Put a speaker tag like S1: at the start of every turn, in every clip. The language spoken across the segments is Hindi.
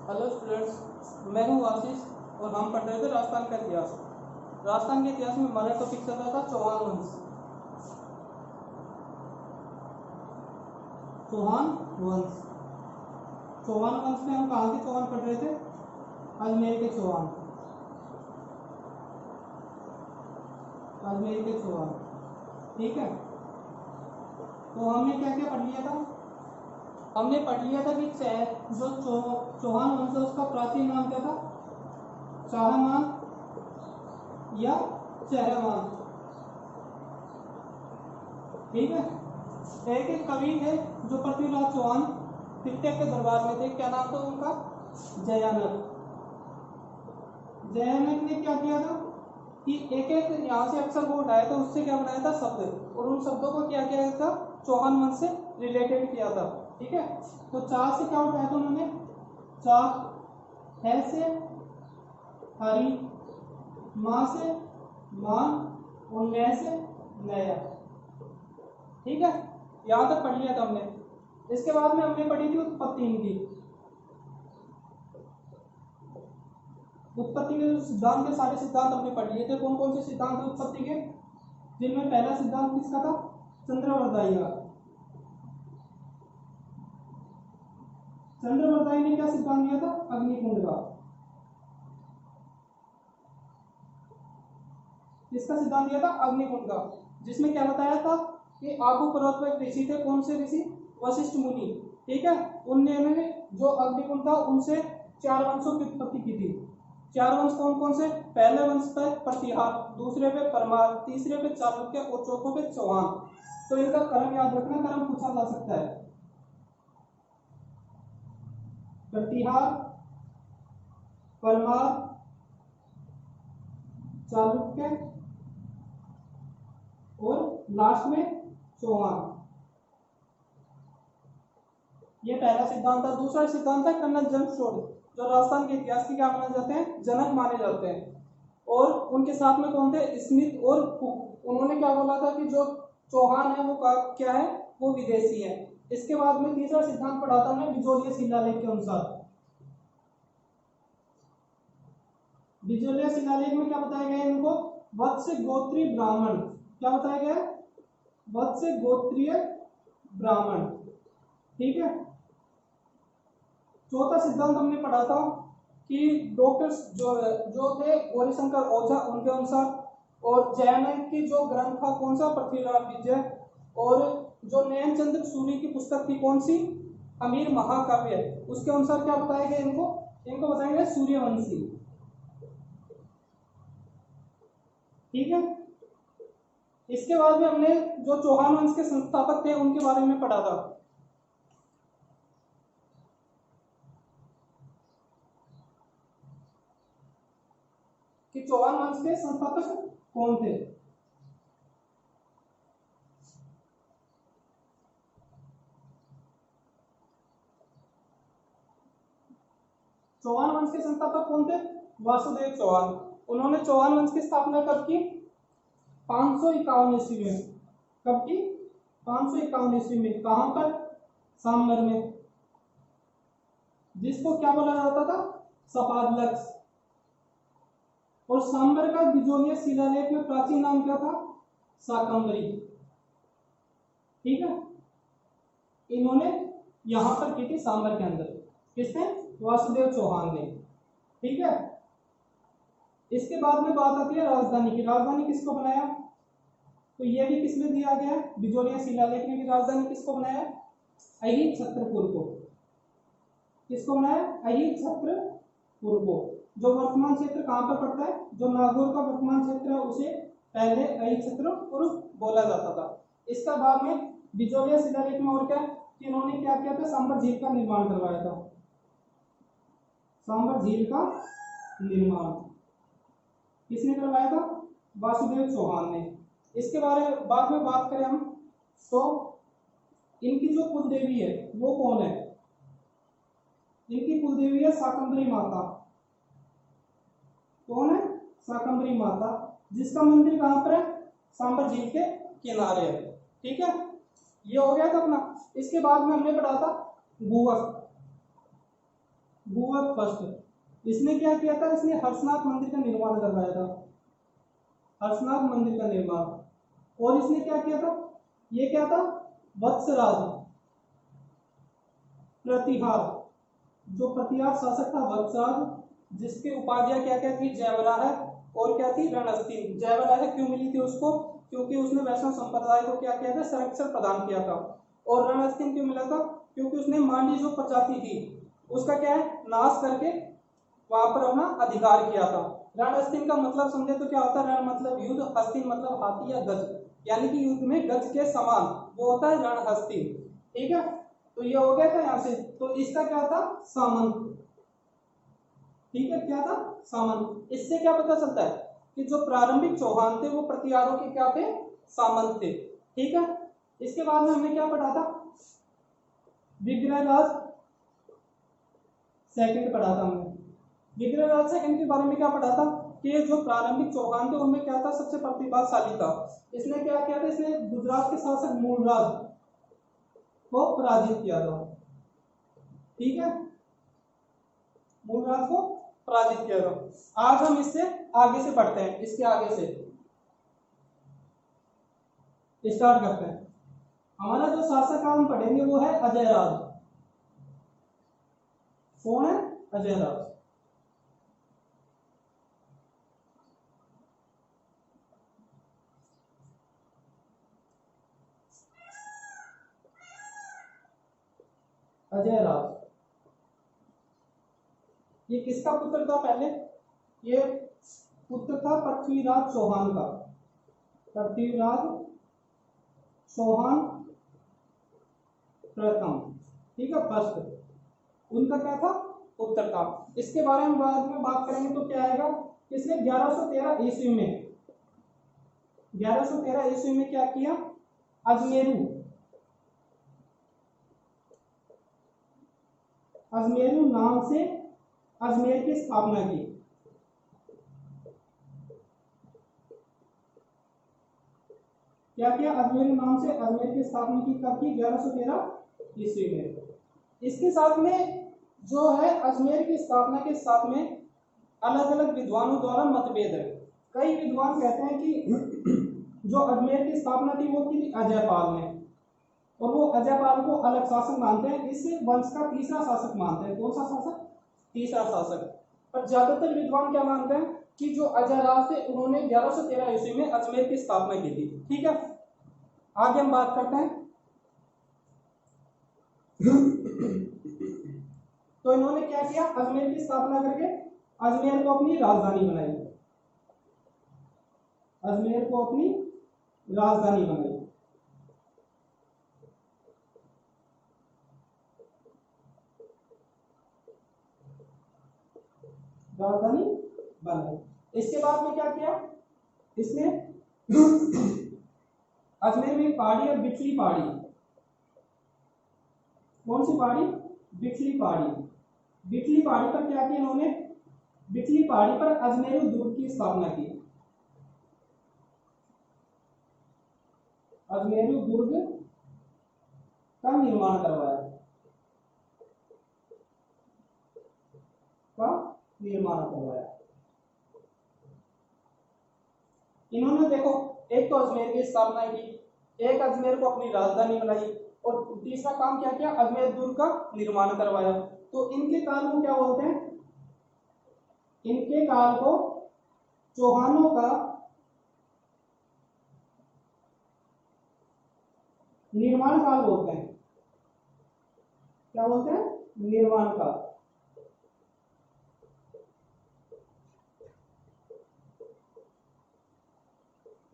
S1: हेलो स्टूडेंट्स, मैं हूं आशीष और हम पढ़ रहे थे राजस्थान का इतिहास। राजस्थान के इतिहास में हमारा टॉपिक चल रहा था चौहान वंश। चौहान वंश चौहान वंश में हम कहाँ के चौहान पढ़ रहे थे? अजमेर के चौहान। अजमेर के चौहान, ठीक है। तो हमने क्या क्या पढ़ लिया था? हमने पढ़ लिया था कि जो चौहान वंश है उसका प्राचीन नाम क्या था? चाहमान या चेहरमान, ठीक है। एक एक कवि थे जो पृथ्वीराज चौहान तृतीय के दरबार में थे। क्या नाम था उनका? जयानक। जयानक ने क्या किया था कि एक एक यहाँ से अक्षर को उठाया था, उससे क्या बनाया था? शब्द, और उन शब्दों को क्या किया था? चौहान वंश से रिलेटेड किया था, ठीक है। तो चार से क्या उठाया था उन्होंने? चार, है से हरी, माँ से मान, और नय से नया, ठीक है। यहां तक पढ़ लिया था हमने। इसके बाद में हमने पढ़ी थी उत्पत्ति इनकी। उत्पत्ति के जो सिद्धांत के सारे सिद्धांत हमने पढ़ लिए थे। कौन कौन से सिद्धांत थे उत्पत्ति के? जिनमें पहला सिद्धांत किसका था? चंद्रवर्दाई का। चंद्रवर्दाई ने क्या सिद्धांत दिया था? अग्निकुंड का। किसका सिद्धांत दिया था? अग्निकुंड का, जिसमें क्या बताया था कि आगू पर्वत पर एक ऋषि थे। कौन से ऋषि? वशिष्ठ मुनि, ठीक है। उन्होंने जो अग्निकुंड था उनसे चार वंशों की उत्पत्ति की थी। चार वंश कौन कौन से? पहले वंश पे प्रतिहार, दूसरे पे परमार, तीसरे पे चालुक्य और चौथे पे चौहान। तो इनका क्रम याद रखना, क्रम पूछा जा सकता है। प्रतिहार, परमार, चालुक्य और लास्ट में चौहान। ये पहला सिद्धांत था। दूसरा सिद्धांत है कर्नल जमशेद, जो राजस्थान के इतिहास के क्या माने जाते हैं? जनक माने जाते हैं। और उनके साथ में कौन थे? स्मिथ और कुक। उन्होंने क्या बोला था कि जो चौहान है वो क्या है? वो विदेशी है। इसके बाद में तीसरा सिद्धांत पढ़ा था हमने बिजोलिया शिलालेख के अनुसार। बिजोलिया शिलालेख में क्या बताया गया है इनको? वत्स गोत्रीय ब्राह्मण। क्या बताया गया है? वत्स गोत्रीय ब्राह्मण, ठीक है। चौथा सिद्धांत हमने पढ़ा था कि डॉक्टर जो थे गौरीशंकर ओझा, उनके अनुसार। और जयानक की जो ग्रंथ था कौन सा? पृथ्वीराज विजय। और जो नयनचंद्र सूरी की पुस्तक थी कौन सी? अमीर महाकाव्य, उसके अनुसार क्या बताया गया इनको? इनको बताएंगे सूर्यवंशी, ठीक है। इसके बाद में हमने जो चौहान वंश के संस्थापक थे उनके बारे में पढ़ा था। कि चौहान वंश के संस्थापक कौन थे? चौहान वंश के संस्थापक कौन थे? वासुदेव चौहान। उन्होंने चौहान वंश की स्थापना कब की? 551 ईस्वी में। कब की? 551 ईस्वी में। कहां पर? सांबर में, जिसको क्या बोला जाता था? सपादलक्ष। और सांबर का बिजोलिया शिलालेख में प्राचीन नाम क्या था? शाकंभरी, ठीक है। इन्होंने यहां पर की थी सांबर के अंदर। किसने? वासुदेव चौहान ने, ठीक है। इसके बाद में बात आती है राजधानी की। राजधानी किसको बनाया? तो ये भी किसमें दिया गया है? बिजोलिया शिलालेख में भी राजधानी किसको बनाया? अहिर छत्रपुर को। किसको बनाया? अहिर छत्रपुर को। जो वर्तमान क्षेत्र कहां पर पड़ता है? जो नागौर का वर्तमान क्षेत्र है उसे पहले अहिर छत्रपुर बोला जाता था। इसका बाद में बिजोलिया शिलालेख में और क्या कि इन्होंने क्या किया था? सांबर झील का निर्माण करवाया था। सांबर झील का निर्माण किसने करवाया था? वासुदेव चौहान ने। इसके बारे में बाद में बात करें हम तो इनकी जो कुल देवी है वो कौन है? इनकी कुल देवी है शाकंभरी माता। कौन है? शाकंभरी माता, जिसका मंदिर कहां पर है? सांबर झील के किनारे है, ठीक है। ये हो गया था अपना। इसके बाद में हमने पढ़ा था भूवक। भूवर्ग फर्स्ट। इसने क्या किया था, इसने हर्षनाथ मंदिर का निर्माण करवाया था, हर्षनाथ मंदिर का निर्माण। और इसने क्या किया था, ये क्या था, वत्सराज प्रतिहार, जो प्रतिहार शासक था वत्सराज, जिसकी उपाधियां क्या क्या थी, जयवराह और क्या थी, रणस्थीन। जयवराह क्यों मिली थी उसको, क्योंकि उसने वैष्णव संप्रदाय को क्या किया था, संरक्षण प्रदान किया था। और रणस्थीन क्यों मिला था, क्योंकि उसने मांडी जो प्रजाति थी उसका क्या है, नाश करके वहां पर अपना अधिकार किया था। रणस्थीन का मतलब समझे तो क्या होता है, रण मतलब युद्ध, हस्तीन मतलब हाथी या गज, यानी कि युद्ध में गज के समान वो होता है रणहस्तीन। ठीक है, तो ये हो गया था यहाँ से। तो इसका क्या था, सामंत। ठीक है, क्या था, सामंत। इससे क्या पता चलता है कि जो प्रारंभिक चौहान थे वो प्रतिहारों के क्या थे, सामंत थे। ठीक है, इसके बाद में हमने क्या पढ़ा था, विग्रहराज सेकंड पढ़ा था हमने। विग्रहराज सेकंड के बारे में क्या पढ़ा था कि जो प्रारंभिक चौहान थे उनमें क्या था, सबसे प्रतिभाशाली था। इसने क्या किया था, इसने गुजरात के शासक मूलराज को पराजित किया था। ठीक है, मूलराज को पराजित किया था। आज हम इससे आगे से पढ़ते हैं, इसके आगे से स्टार्ट करते हैं। हमारा जो शासक हम पढ़ेंगे वो है अजय राज। कौन है, अजय राज। अजय राज ये किसका पुत्र था, पहले ये पुत्र था पृथ्वीराज चौहान का, पृथ्वीराज चौहान प्रथम। ठीक है, फर्स्ट उनका क्या था, पुत्र था। इसके बारे में बाद में बात करेंगे तो क्या आएगा, इसने 1113 ईस्वी में, 1113 ईस्वी में क्या किया, अजमेरू, अजमेरू नाम से अजमेर की स्थापना की। क्या किया, अजमेर नाम से अजमेर की स्थापना की, कब की, 1113 ईस्वी में। इसके साथ में जो है अजमेर की स्थापना के साथ में अलग अलग विद्वानों द्वारा मतभेद है। कई विद्वान कहते हैं कि जो अजमेर की स्थापना थी वो की अजयपाल ने, और वो अजयपाल को अलग शासक मानते हैं, इस वंश का तीसरा शासक मानते हैं। कौन सा शासक, तीसरा शासक। पर ज्यादातर विद्वान क्या मानते हैं कि जो अजय राज थे उन्होंने 1113 ईस्वी में अजमेर की स्थापना की थी। ठीक है, आगे हम बात करते हैं। तो इन्होंने क्या किया, अजमेर की स्थापना करके अजमेर को अपनी राजधानी बनाई, अजमेर को अपनी राजधानी बनाई। राजधानी बनाई। इसके बाद में क्या किया, इसने अजमेर में पहाड़ी है बिछली पहाड़ी। कौन सी पहाड़ी, बिछली पहाड़ी। बिछली पहाड़ी पर क्या किया इन्होंने, बिछली पहाड़ी पर अजमेरू दुर्ग की स्थापना की, अजमेरू दुर्ग का निर्माण करवाया, का निर्माण करवाया। इन्होंने देखो, एक तो अजमेर की स्थापना की, एक अजमेर को अपनी राजधानी बनाई, और तीसरा काम क्या किया, अजमेर दुर्ग का निर्माण करवाया। तो इनके काल को क्या बोलते हैं, इनके काल को चौहानों का निर्माण काल बोलते हैं। क्या बोलते हैं, निर्माण काल।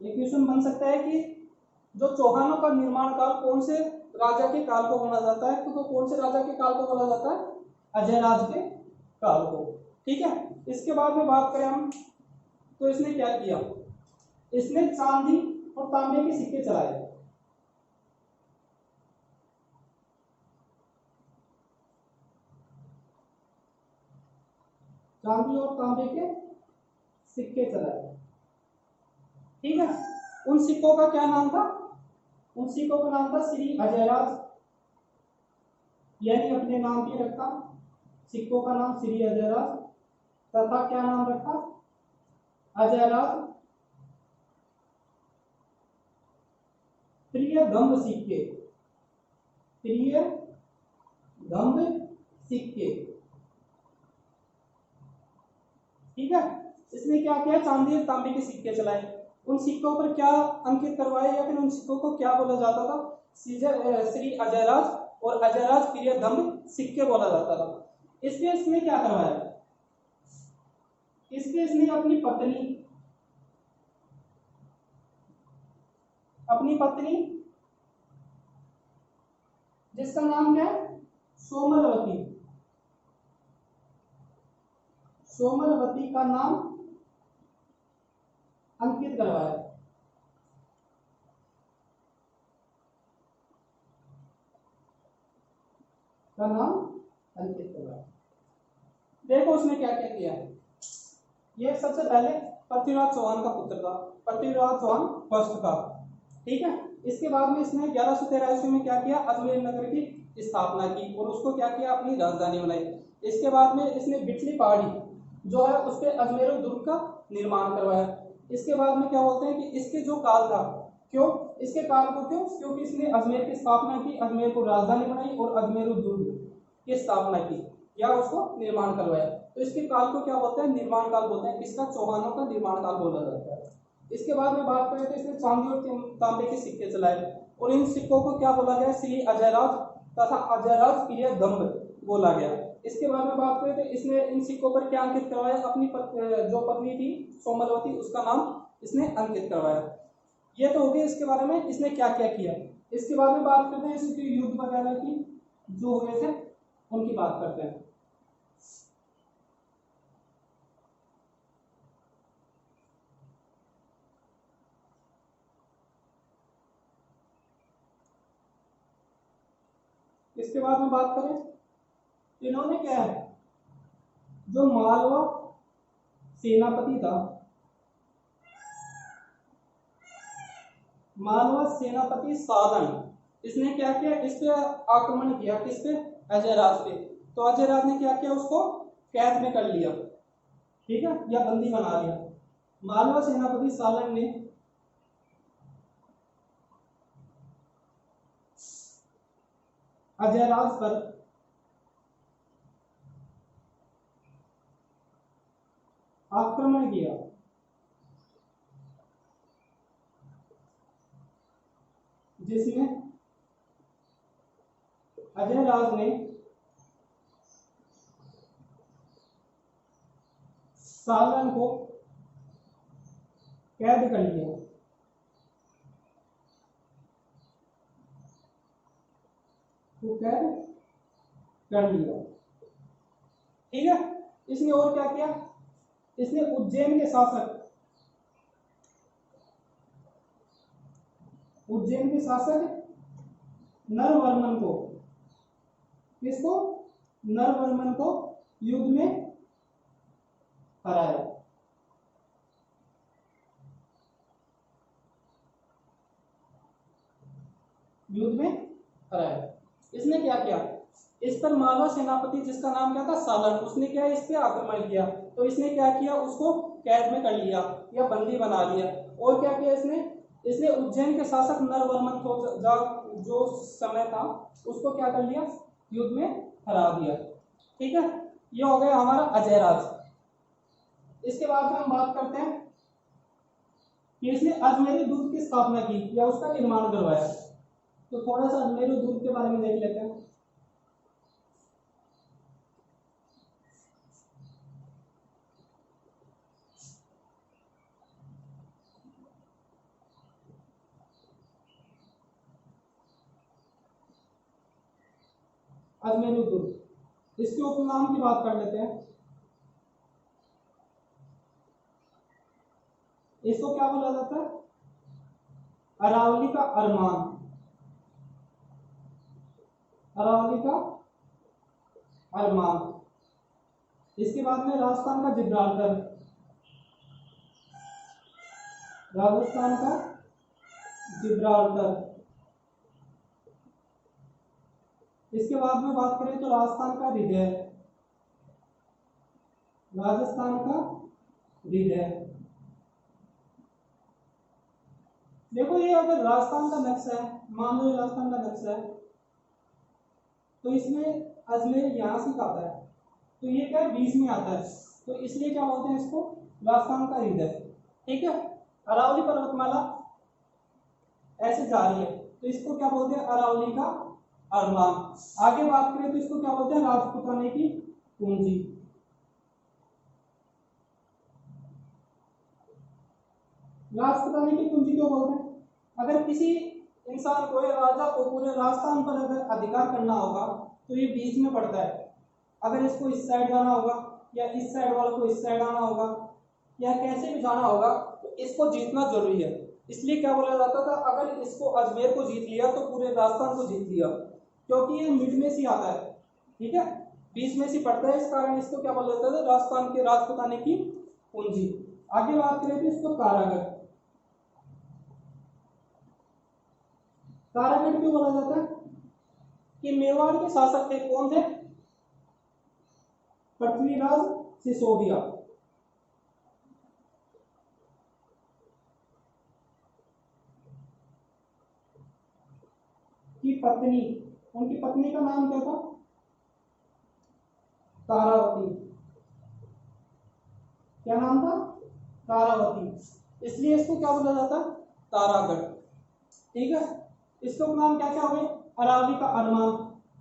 S1: ये क्वेश्चन बन सकता है कि जो चौहानों का निर्माण काल कौन से राजा के काल को बोला जाता है, तो कौन से राजा के काल को बोला जाता है, अजय राज के काल को। ठीक है, इसके बाद में बात करें हम, तो इसने क्या किया, इसने चांदी और तांबे के सिक्के चलाए। चांदी और तांबे के सिक्के चलाए। ठीक है, उन सिक्कों का क्या नाम था, उन सिक्कों का नाम था श्री अजयराज, यानी अपने नाम पे रखा सिक्कों का नाम श्री अजयराज तथा क्या नाम रखा, अजयराज प्रियदम्भ सिक्के, प्रियदम्भ सिक्के। ठीक है, इसने क्या किया, चांदी और तांबे के सिक्के चलाए। उन सिक्कों पर क्या अंकित करवाए या फिर उन सिक्कों को क्या बोला जाता था, श्री अजयराज और अजयराज प्रियदम्भ सिक्के बोला जाता था। इसलिए इसने क्या करवाया, इसलिए इसने अपनी पत्नी जिसका नाम क्या है, सोमलवती, सोमलवती का नाम अंकित करवाया। का नाम अंकित करवाया। देखो उसने क्या क्या किया। ये सबसे पहले पृथ्वीराज चौहान का पुत्र था, पृथ्वीराज चौहान फर्स्ट का। ठीक है, इसके बाद में इसने 1113 ईस्वी में क्या किया, अजमेर नगर की स्थापना की और उसको क्या किया, अपनी राजधानी बनाई। इसके बाद में इसने बिटली पहाड़ी जो है उस पर अजमेर दुर्ग का निर्माण करवाया। इसके बाद में क्या बोलते हैं कि इसके जो काल था, क्यों इसके काल को क्यों, क्योंकि इसने अजमेर की स्थापना की, अजमेर को राजधानी बनाई और अजमेर दुर्ग की स्थापना की या उसको निर्माण करवाया। तो इसके काल को क्या बोलते हैं, निर्माण काल बोलते हैं। इसका चौहानों का निर्माण काल बोला जाता है। इसके बाद में बात करें तो इसने चांदी और तांबे के सिक्के चलाए और इन सिक्कों को क्या बोला गया, श्री अजयराज तथा अजयराज प्रियदम्भ बोला गया। इसके बाद में बात करें तो इसने इन सिक्कों पर क्या अंकित करवाया, अपनी जो पत्नी थी सोमलवती उसका नाम इसने अंकित करवाया। ये तो हो गया इसके बारे में इसने क्या क्या किया। इसके बाद में बात करते हैं इसके युद्ध वगैरह की जो हुए थे उनकी बात करते हैं। इसके बाद में बात करें इन्होंने क्या है, जो मालवा सेनापति था, मालवा सेनापति साधन, इसने क्या किया, इस पे आक्रमण किया, किस पे, अजयराज पे। तो अजयराज ने क्या किया, उसको कैद में कर लिया, ठीक है, या बंदी बना लिया। मालवा सेनापति सालन ने अजयराज पर आक्रमण किया, जिसमें अजयराज ने सालन को कैद कर लिया। तो कैद कर लिया, ठीक है। इसने और क्या किया, इसने उज्जैन के शासक, उज्जैन के शासक नरवर्मन को, किसको, नरवर्मन को युद्ध में हराया। युद्ध में हराया। इसने क्या किया, इस पर मालवा सेनापति जिसका नाम क्या था, सालन, उसने क्या इस पे आक्रमण किया। तो इसने क्या किया, उसको कैद में कर लिया या बंदी बना लिया। और क्या किया इसने उज्जैन के शासक नरवर्मन को जो समय था उसको क्या कर लिया, युद्ध में हरा दिया। ठीक है, ये हो गया हमारा अजयराज। इसके बाद में हम बात करते हैं कि इसने अजमेरी दुर्ग की स्थापना की या उसका निर्माण करवाया। तो थोड़ा सा अजमेरी दुर्ग के बारे में देख लेते हैं। अजमेरी दुर्ग, इसके उपनाम की बात कर लेते हैं। इसको क्या बोला जाता है, अरावली का अरमान, अरावली का अरमान। इसके बाद में राजस्थान का जिब्राल्टर, राजस्थान का जिब्राल्टर। इसके बाद में बात करें तो राजस्थान का हृदय, राजस्थान का हृदय। देखो ये अगर राजस्थान का नक्शा है, मान लो ये राजस्थान का नक्शा है, तो इसमें अजमेर यहाँ से आता है, तो ये क्या बीच में आता है, तो इसलिए क्या बोलते हैं इसको, राजस्थान का हृदय। ठीक है। अरावली पर्वतमाला ऐसे जा रही है, तो इसको क्या बोलते हैं, अरावली का अरमान। आगे बात करें तो इसको क्या बोलते हैं, राजपूताने की पूंजी। राजपूताने की पूंजी क्यों बोलते हैं, अगर किसी इंसान को या राजा को पूरे राजस्थान पर अगर अधिकार करना होगा तो ये बीच में पड़ता है। अगर इसको इस साइड जाना होगा या इस साइड वालों को इस साइड आना होगा या कैसे भी जाना होगा, तो इसको जीतना जरूरी है। इसलिए क्या बोला जाता था, अगर इसको अजमेर को जीत लिया तो पूरे राजस्थान को जीत लिया, क्योंकि ये मिड में से आता है। ठीक है, बीच में से पड़ता है, इस कारण इसको क्या बोला जाता है, राजस्थान के राजपूताने की पूंजी। आगे बात करें तो इसको कारागर। कारागढ़ क्यों बोला जाता है, कि मेवाड़ के शासक थे, कौन थे, पृथ्वीराज सिसोदिया। की पत्नी, उनकी पत्नी का नाम क्या था, तारावती। क्या नाम था, तारावती, इसलिए इसको क्या बोला जाता है, तारागढ़। ठीक है। इसको नाम क्या क्या हो गए, अरावली का अरमान,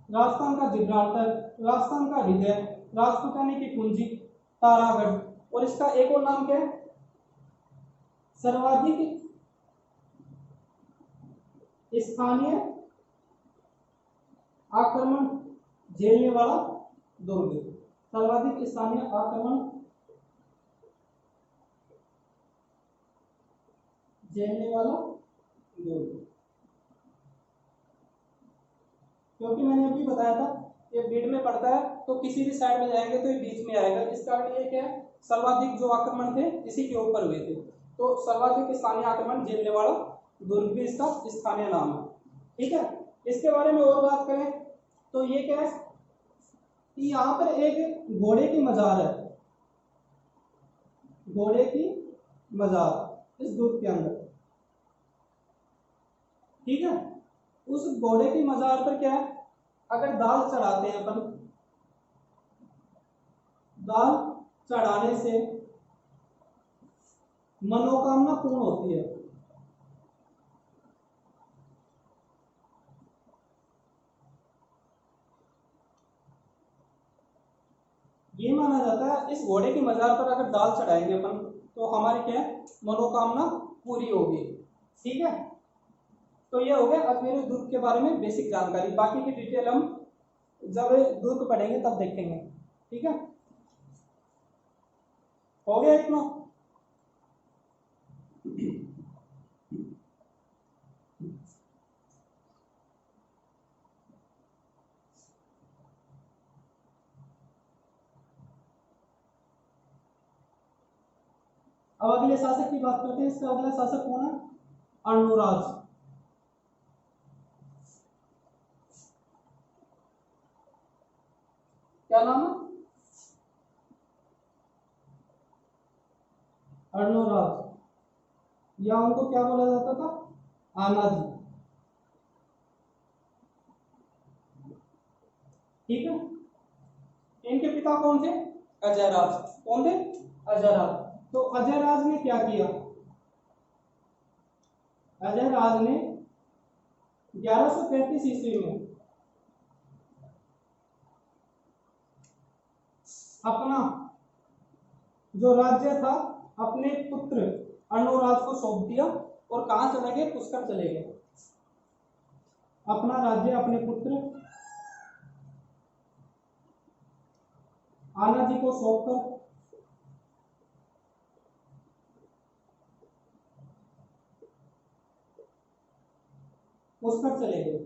S1: राजस्थान का जिब्राल्टर, राजस्थान का हृदय, राजपूताने की पूंजी, तारागढ़। और इसका एक और नाम क्या है, सर्वाधिक स्थानीय आक्रमण झेलने वाला दुर्ग। सर्वाधिक स्थानीय आक्रमण झेलने वाला दुर्ग, क्योंकि मैंने अभी बताया था ये बीच में पड़ता है, तो किसी भी साइड में जाएंगे तो ये बीच में आएगा। इस कारण ये क्या है, सर्वाधिक जो आक्रमण थे इसी के ऊपर हुए थे, तो सर्वाधिक स्थानीय आक्रमण झेलने वाला दुर्ग भी इसका स्थानीय नाम है। ठीक है। इसके बारे में और बात करें तो ये क्या है कि यहाँ पर एक घोड़े की मजार है, घोड़े की मजार इस दुर्ग के अंदर। ठीक है। उस घोड़े की मजार पर क्या है, अगर दाल चढ़ाते हैं अपन, दाल चढ़ाने से मनोकामना पूर्ण होती है। ये माना जाता है इस घोड़े की मजार पर अगर दाल चढ़ाएंगे अपन तो हमारी क्या है, मनोकामना पूरी होगी। ठीक है। तो ये हो गया अजमेर दुर्ग के बारे में बेसिक जानकारी, बाकी की डिटेल हम जब दुर्ग पढ़ेंगे तब देखेंगे। ठीक है, हो गया इतना। अब अगले शासक की बात करते हैं। इसका अगला शासक कौन है, अर्णोराज। क्या नाम है, अर्णोराज, या उनको क्या बोला जाता था, आनाजी। ठीक है। इनके पिता कौन थे, अजयराज। कौन थे, अजयराज। तो अजयराज ने क्या किया, अजयराज ने 1135 ईस्वी में अपना जो राज्य था अपने पुत्र अर्णोराज को सौंप दिया और कहां चले गए, पुष्कर चले गए। अपना राज्य अपने पुत्र आनाजी को सौंपकर पुष्कर चले गए।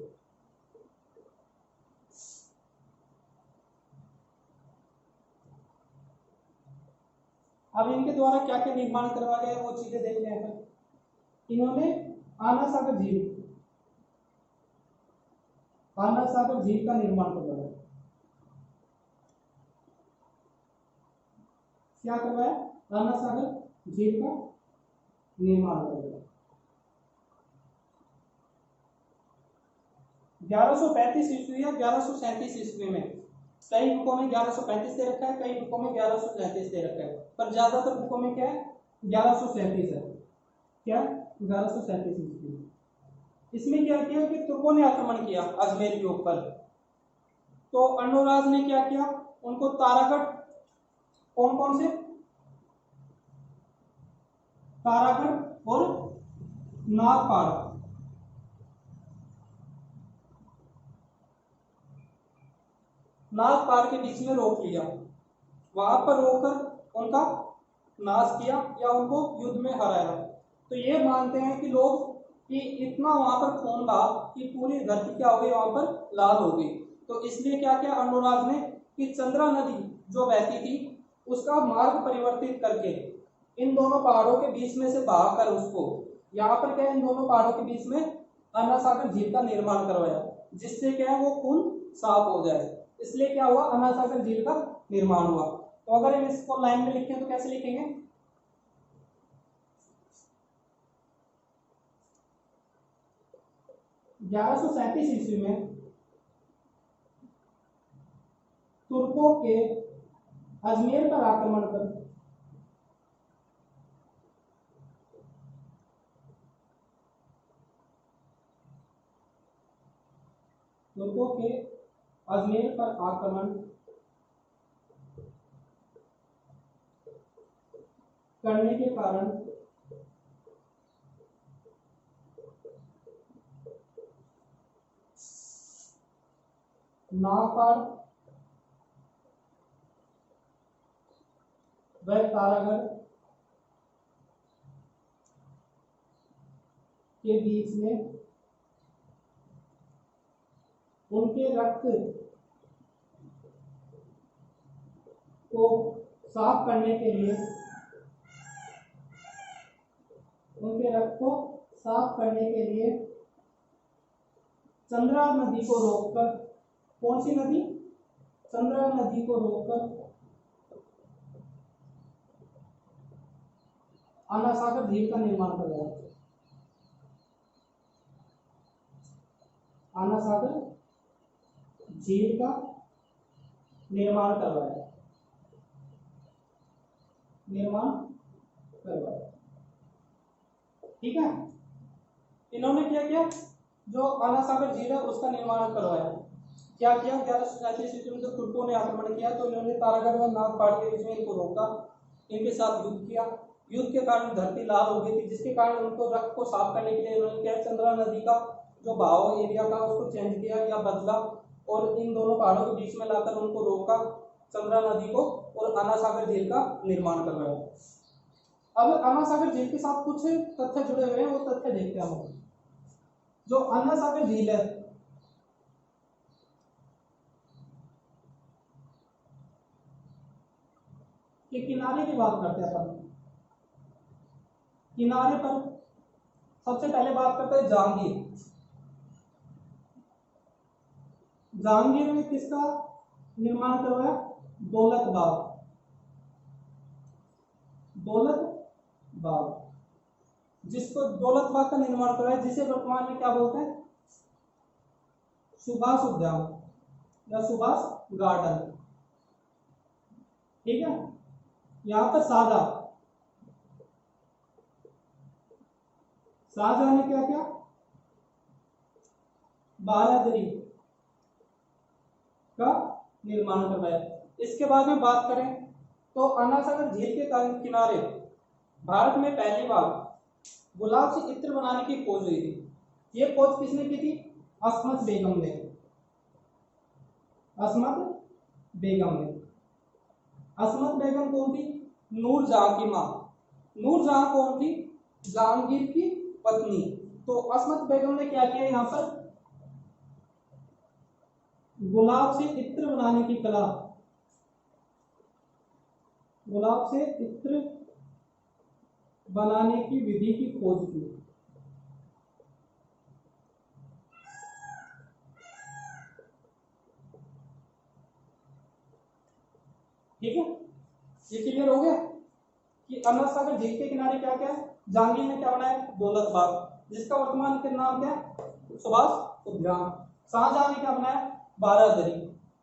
S1: अब इनके द्वारा क्या क्या निर्माण करवा गया वो चीजें देख लें अपन। इन्होंने आना सागर झील, आना सागर झील का निर्माण करवाया। क्या करवाया, अन्ना सागर झील का निर्माण करवाया। 1135 ईस्वी या 1137 ईस्वी में, कई बुकों में 1135 दे रखा है, कई बुकों में 1137 दे रखा है, पर ज्यादातर बुकों में क्या है 1137 है। क्या 1137 ईस्वी। इसमें क्या किया कि तुर्कों ने आक्रमण किया अजमेर के ऊपर, तो अर्णोराज ने क्या किया, उनको तारागढ़, कौन कौन से, तारागढ़ और नागपाड़, नागपाड़ के बीच में रोक लिया, वहां पर रोककर उनका नाश किया या उनको युद्ध में हराया। तो ये मानते हैं कि लोग कि इतना वहां पर खून बहा कि पूरी धरती क्या हो गई, वहां पर लाल हो गई। तो इसलिए क्या किया अर्णोराज ने कि चंद्रा नदी जो बहती थी उसका मार्ग परिवर्तित करके इन दोनों पहाड़ों के बीच में से बहाकर उसको यहाँ पर क्या इन दोनों पहाड़ों के बीच में अन्ना सागर झील का निर्माण करवाया, जिससे क्या है वो खून साफ हो जाए। इसलिए क्या हुआ, अन्ना सागर झील का निर्माण हुआ। तो अगर हम इसको लाइन में लिखें तो कैसे लिखेंगे, 1137 ईस्वी में तुर्कों के अजमेर पर आक्रमण कर तुर्कों के अजमेर पर आक्रमण करने के कारण नागपाड़ व तारागढ़ के बीच में उनके रक्त को साफ करने के लिए, उनके रक्त को साफ करने के लिए चंद्रा नदी को रोककर, कौन सी नदी, चंद्रा नदी को रोककर अन्ना सागर झील का निर्माण करवाया। अन्ना सागर झील का निर्माण करवाया, निर्माण करवाया। ठीक है, इन्होंने क्या किया, जो अन्ना सागर झील है उसका निर्माण करवाया। क्या किया, 1137 ईस्वी में जब तुर्कों ने आक्रमण किया तो इन्होंने तारागढ़ व नागपाड़ के बीच में इनको रोका, इनके साथ युद्ध किया। युद्ध के कारण धरती लाल हो गई थी, जिसके कारण उनको रक्त को साफ करने के लिए इन्होंने क्या, चंद्रा नदी का जो बहाव एरिया था उसको चेंज किया या बदला और इन दोनों पहाड़ों के बीच में लाकर उनको रोका, चंद्रा नदी को, और अन्ना सागर झील का निर्माण करवाया। अब अन्ना सागर झील के साथ कुछ तथ्य जुड़े हुए हैं, वो तथ्य देखते हैं हम। जो अन्ना सागर झील है के किनारे की बात करते हैं अपन। किनारे पर सबसे पहले बात करते हैं जहांगीर। जहांगीर ने किसका निर्माण करवाया, दौलत बाग, दौलत बाग, जिसको दौलत बाग का निर्माण करवाया, जिसे वर्तमान में क्या बोलते हैं, सुभाष उद्यान या सुभाष गार्डन। ठीक है, यहां पर शाहजहां ने क्या किया, बारादरी का निर्माण करवाया। इसके बाद में बात करें तो अन्ना सागर झील के किनारे भारत में पहली बार गुलाब से इत्र बनाने की खोज हुई थी। ये खोज किसने की थी, अस्मत बेगम ने, अस्मत बेगम ने। अस्मत बेगम कौन थी, नूरजहां की मां। नूरजहां कौन थी, जहांगीर की पत्नी। तो अस्मत बेगम ने क्या किया, यहाँ पर गुलाब से इत्र बनाने की कला, गुलाब से इत्र बनाने की विधि की खोज की। ठीक है, ये क्लियर हो गया कि अमृत सागर झील के किनारे क्या क्या है। जहांगीर ने क्या बनाया, दौलत बाग, जिसका वर्तमान के नाम क्या है, सुभाष उद्यान। शाहजहां ने क्या बनाया, बारादरी।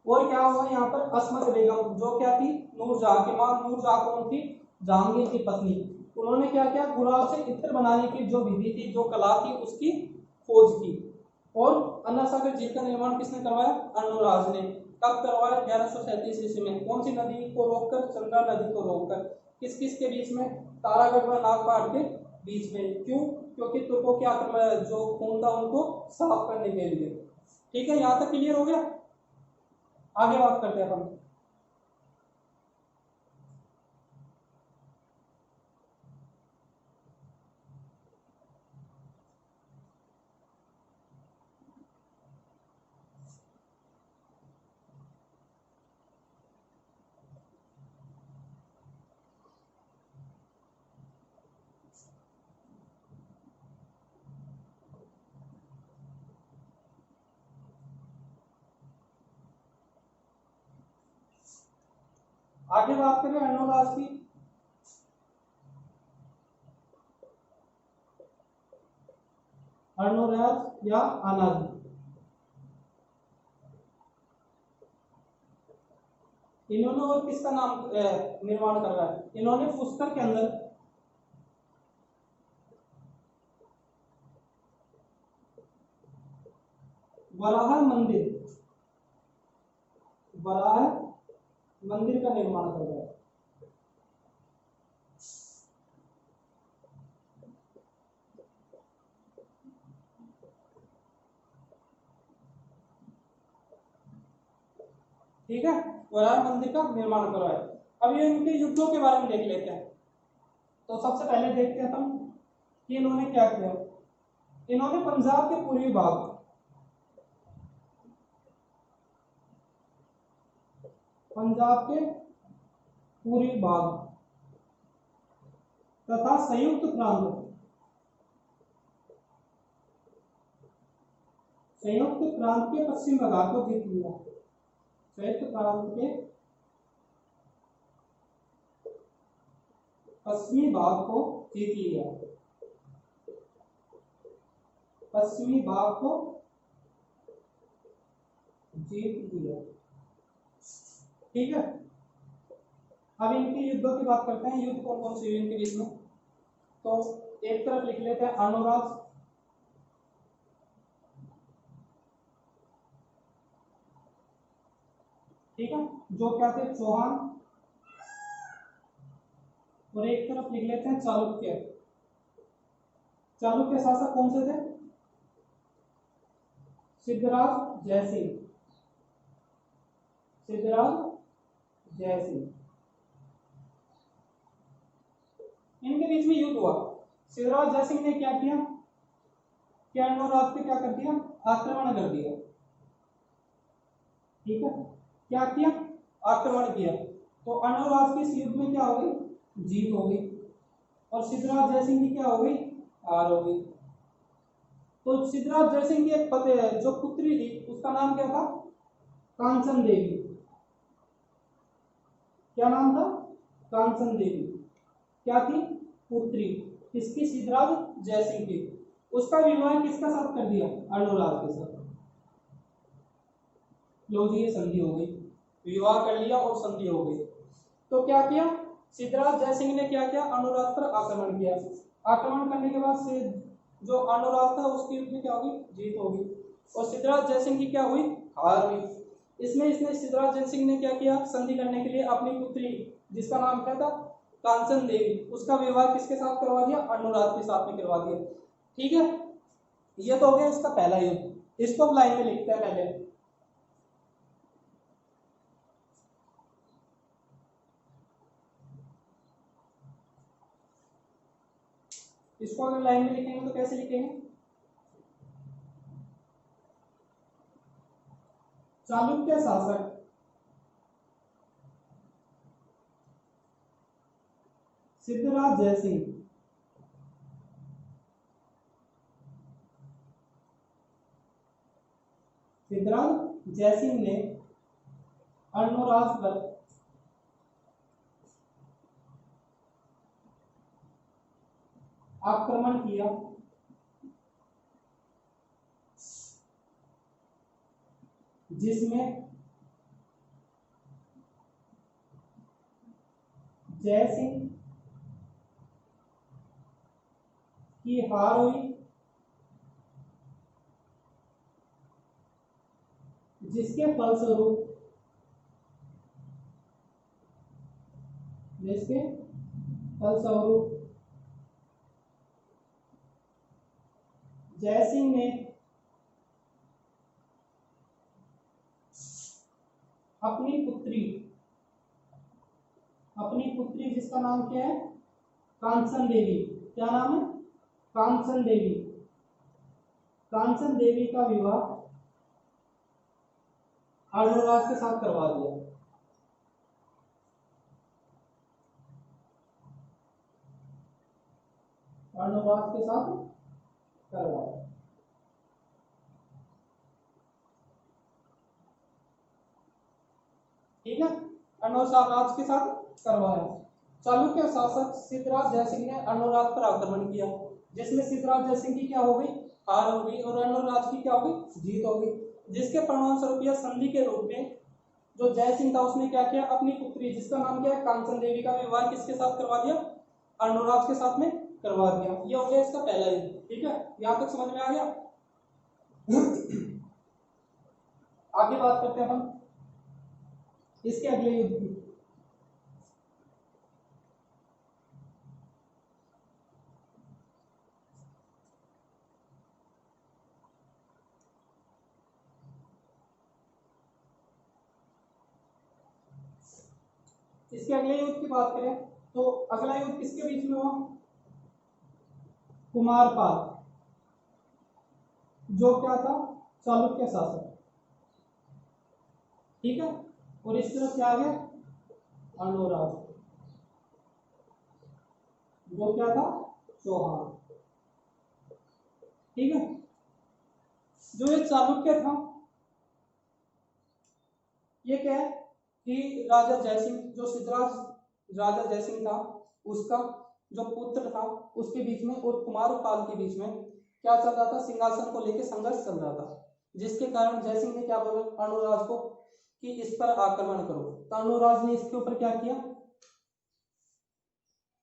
S1: और क्या हुआ यहाँ पर, अस्मत बेगम जो क्या थी, नूरजहां की मां। नूरजहां कौन थी, जहांगीर की पत्नी। उन्होंने क्या किया, गुलाब से इत्र बनाने की जो विधि थी, जो कला थी, उसकी खोज की। और अन्ना सागर झील का निर्माण किसने करवाया, अर्णोराज ने। कब करवाया, 1137 ईस्वी में। कौन सी नदी को रोककर, चंद्रा नदी को रोककर। किस किस के बीच में, तारागढ़ व नागपाट के बीच में। क्यों, क्योंकि तुर्कों के आक्रमण जो खून था उनको साफ करने के लिए। ठीक है, यहां तक क्लियर हो गया। आगे बात करते हैं अपन। आगे बात करें अर्णोराज की। अर्णोराज या अनाज, इन्होंने और किसका नाम निर्माण करवाया, इन्होंने पुष्कर के अंदर वराह मंदिर, वराह मंदिर का निर्माण करवाया। ठीक है, वराह मंदिर का निर्माण करवाया। अब ये इनके युद्धों के बारे में देख लेते हैं। तो सबसे पहले देखते हैं हम कि इन्होंने क्या किया। इन्होंने पंजाब के पूर्वी भाग, पंजाब के पूर्वी भाग तथा संयुक्त प्रांत, संयुक्त प्रांत के पश्चिम भाग को जीत लिया। संयुक्त प्रांत के पश्चिमी भाग को जीत लिया। पश्चिमी भाग को जीत लिया। ठीक है, अब इनके युद्धों की बात करते हैं। युद्ध कौन कौन से हुए इनके बीच में। तो एक तरफ लिख लेते हैं अर्णोराज, ठीक है, जो क्या थे, चौहान। और एक तरफ लिख लेते हैं चालुक्य। चालुक्य शासक कौन से थे, सिद्धराज जयसिंह। सिद्धराज जयसिंह, इनके बीच में युद्ध हुआ। सिद्धराज जयसिंह ने क्या किया, कि अर्णोराज पे क्या कर दिया, आक्रमण कर दिया। ठीक है, क्या किया, आक्रमण किया। तो अर्णोराज के इस युद्ध में क्या हो गई, जीत हो गई। और सिद्धराज जयसिंह की क्या हो गई, हार हो गई। तो सिद्धराज जयसिंह की एक जो पुत्री थी, उसका नाम क्या था, कांचन देवी। क्या नाम था, कांचन देवी। क्या थी, पुत्री किसकी, सिद्धराज जयसिंह की। उसका विवाह किसका साथ कर दिया, अर्णोराज के साथ। लो जी, ये संधि हो गई, विवाह कर लिया और संधि हो गई। तो क्या किया, सिद्धराज जयसिंह ने क्या किया, अर्णोराज पर आक्रमण किया। आक्रमण करने के बाद से जो अर्णोराज था उसकी युद्ध में क्या होगी, जीत होगी। और सिद्धराज जयसिंह की क्या हुई, हार हुई। इसमें इसने सिद्धराज जयसिंह ने क्या किया, संधि करने के लिए अपनी पुत्री, जिसका नाम क्या था, कांचन देवी, उसका विवाह किसके साथ करवा दिया, अर्णोराज के साथ में करवा दिया। ठीक है, ये तो हो गया इसका पहला युद्ध। इसको हम लाइन में लिखते हैं पहले। इसको अगर लाइन में लिखेंगे तो कैसे लिखेंगे, चालुक्य शासक सिद्धराज जयसिंह सिद्धराज जयसिंह ने अर्णोराज पर आक्रमण किया जिसमें जय सिंह की हार हुई, जिसके फलस्वरूप जय सिंह ने अपनी पुत्री जिसका नाम क्या है, कांचन देवी। क्या नाम है? कांचन देवी। कांचन देवी का विवाह अर्णोराज के साथ करवा दिया। अर्णोराज के साथ करवाया। ठीक है, अर्णोराज के साथ करवाया। चालुक्य शासक सिद्धराज जयसिंह ने अर्णोराज पर आक्रमण किया, जिसमें सिद्धराज जयसिंह की क्या हो गई, हार हो गई, और अर्णोराज की क्या हो गई, जीत हो गई। जिसके परिणाम स्वरूप यह संधि के रूप में जो जयसिंह था उसने क्या किया, अपनी पुत्री जिसका नाम क्या है, कांचन देवी का विवाह किसके साथ करवा दिया, अर्णोराज के साथ में करवा दिया। ये हो गया इसका पहला युद्ध। ठीक है, यहां तक समझ में आ गया। आगे बात करते हैं हम इसके अगले युद्ध की। इसके अगले युद्ध की बात करें तो अगला युद्ध किसके बीच में हुआ, कुमारपाल, जो क्या था, चालुक्य शासक। ठीक है, और इस तरफ क्या आ गया, अर्णोराज, जो क्या था, चौहान। ठीक है, जो ये चालुक्य था ये क्या है कि राजा जयसिंह, जो सिद्धराज राजा जयसिंह था उसका जो पुत्र था उसके बीच में और कुमारपाल के बीच में क्या चल रहा था, सिंहासन को लेकर संघर्ष चल रहा था, जिसके कारण जयसिंह ने क्या बोला अर्णोराज को कि इस पर आक्रमण करो। तो अर्णोराज ने इसके ऊपर क्या किया,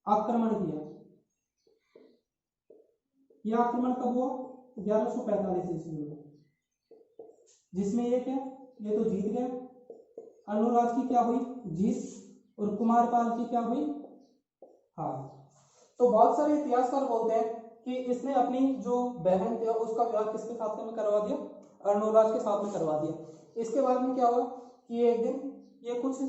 S1: आक्रमण किया। यह आक्रमण कब हुआ, 1145 ईस्वी में, जिसमें ये क्या, ये तो जीत गया, अर्णोराज की क्या हुई, जीत, और कुमारपाल की क्या हुई, हार। तो बहुत सारे इतिहासकार बोलते हैं कि इसने अपनी जो बहन थी उसका विवाह किसके साथ में करवा दिया, अर्णोराज के साथ में करवा दिया। इसके बाद में क्या हुआ कि एक दिन ये कुछ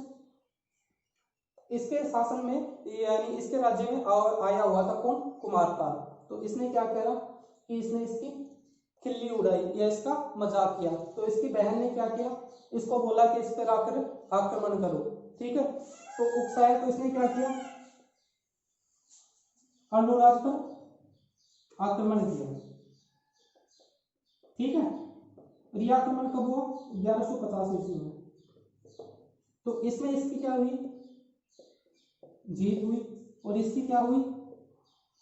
S1: इसके शासन में यानी इसके राज्य में आया हुआ था कौन, कुमारपाल। तो इसने क्या करा कि इसने इसकी खिल्ली उड़ाई या इसका मजाक किया। तो इसकी बहन ने क्या किया, इसको बोला कि इस पर आकर आक्रमण करो। ठीक है, तो उकसाया तो इसने क्या किया, अर्णोराज पर आक्रमण किया। ठीक है, और यह आक्रमण कब हुआ, 1150 ईस्वी में। तो इसमें इसकी क्या हुई, जीत हुई, और इसकी क्या हुई,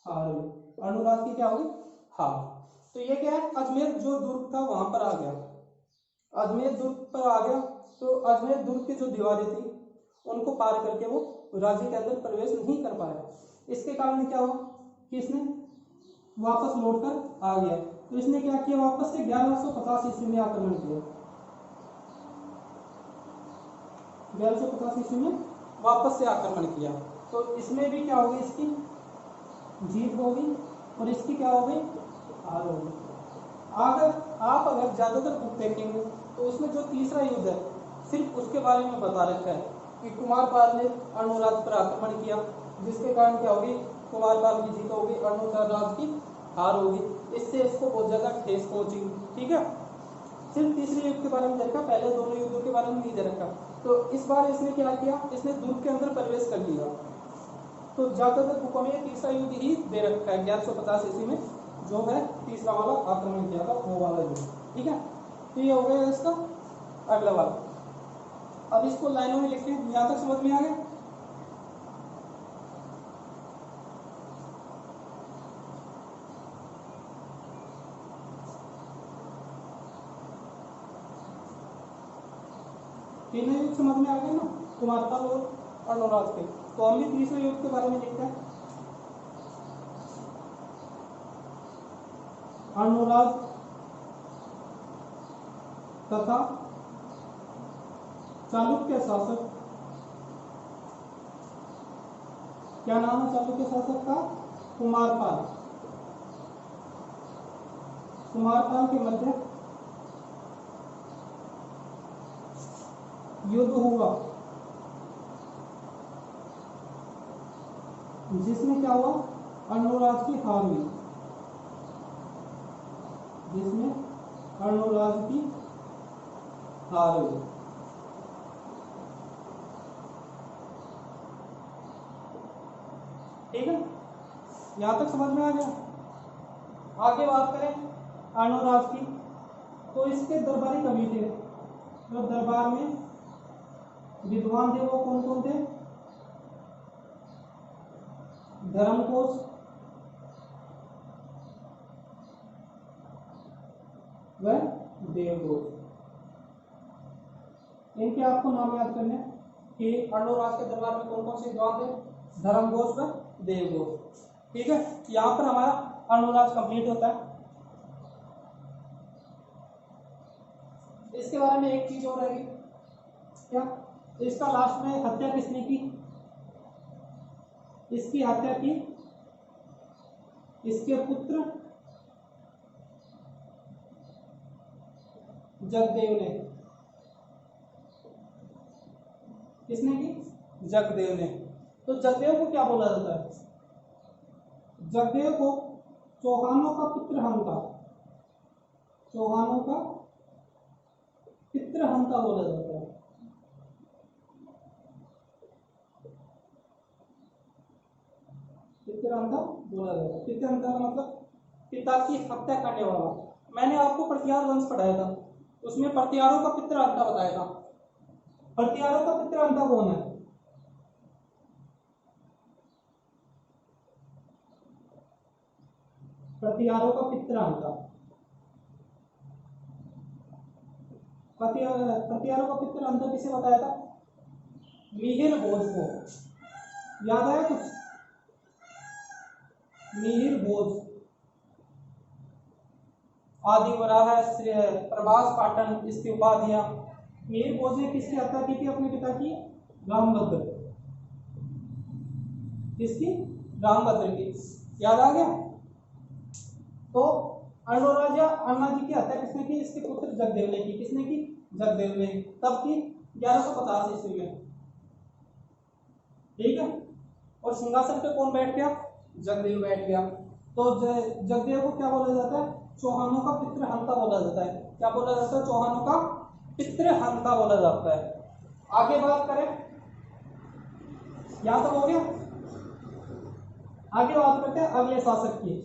S1: हार हुई। अर्णोराज की क्या हुई, हार। तो ये क्या है, अजमेर जो दुर्ग था वहां पर आ गया, अजमेर दुर्ग पर आ गया। तो अजमेर दुर्ग की जो दीवारें थी उनको पार करके वो राज्य के अंदर प्रवेश नहीं कर पाया। इसके कारण क्या हुआ कि इसने वापस लौटकर आ गया। तो इसने क्या किया, वापस से 1150 ईस्वी में आक्रमण किया, 1150 ईस्वी में वापस से आक्रमण किया। तो इसमें भी क्या हो गई, इसकी जीत हो गई, और इसकी क्या हो गई, हार हो गई। अगर ज्यादातर बुक देखेंगे तो उसमें जो तीसरा युद्ध है सिर्फ उसके बारे में बता रखा है कि कुमारपाल ने अर्णोराज पर आक्रमण किया, जिसके कारण क्या होगी, कुमारपाल की जीत होगी, अर्णोराज की हार होगी। इससे इसको बहुत ज्यादा ठेस पहुंची। ठीक है, सिर्फ तीसरे युद्ध के बारे में देखा, पहले दोनों युद्धों के बारे में नहीं दे रखा। तो इस बार इसने क्या किया, इसने दुर्ग के अंदर प्रवेश कर लिया। तो ज्यादातर बुकों में तीसरा युद्ध ही दे रखा है, 1150 ईस्वी में जो है तीसरा वाला आक्रमण किया था वो वाला युद्ध। ठीक है, तो ये हो गया इसका अगला वाला। अब इसको लाइनों में लिखते हैं, यहां तक समझ में आ गया। तीनों युग समझ में आ गए ना, कुमारपाल और अर्णोराज के। तो हम भी तीसरे युग के बारे में लिखते हैं। अर्णोराज तथा चालुक्य शासक, क्या नाम है चालुक्य शासक का? कुमारपाल। कुमारपाल के मध्य युद्ध हुआ, जिसमें क्या हुआ? अर्णोराज की हार हुई, जिसमें अर्णोराज की हार हुई। ठीक है, यहां तक समझ में आ गया। आगे बात करें अर्णोराज की, तो इसके दरबारी कवि थे, जो दरबार में विद्वान थे वो कौन कौन थे? धर्मकोश, व देवघोष। इनके आपको नाम याद करने कि अर्णोराज के दरबार में कौन कौन से विद्वान थे? धर्मघोष व देवघोष। ठीक है, यहां पर हमारा अर्णोराज कंप्लीट होता है। इसके बारे में एक चीज और रहेगी, क्या? इसका लास्ट में हत्या किसने की? इसकी हत्या की इसके पुत्र जगदेव ने। किसने की? जगदेव ने। तो जगदेव को क्या बोला जाता है? जगदेव को चौहानों का पितृहंता, चौहानों का पितृहंता बोला जाता है। पितृहंता बोला जाता है। पितृहंता का मतलब पिता की हत्या करने वाला। मैंने आपको प्रतिहार वंश पढ़ाया था, उसमें प्रतिहारों का पितृहंता बताया था। प्रतिहारों का पितृहंता कौन है? प्रतिहारों का पितृहंता, प्रतिहारों का पितृहंता किसे बताया था? मिहिर भोज को। याद आया कुछ? मिहिर भोज, आदि वराह, प्रभास पाटन, इसकी उपाधियां। मिहिर भोज ने किसकी हत्या की थी? अपने पिता की, रामभद्र। किसकी? रामभद्र की। याद आ गया? तो अर्णोराज या अन्ना जी की हत्या किसने की? इसके पुत्र जगदेव ने की। किसने की? जगदेव ने। तब की 1150 ईस्वी में। ठीक है, और सिंहासन पे कौन बैठ गया? जगदेव बैठ गया। तो जगदेव को क्या बोला जाता है? चौहानों का पितृहंता बोला जाता है। क्या बोला जाता है? चौहानों का पितृहंता बोला जाता है। आगे बात करें, यहां तक हो गया। आगे बात करते हैं अगले शासक की।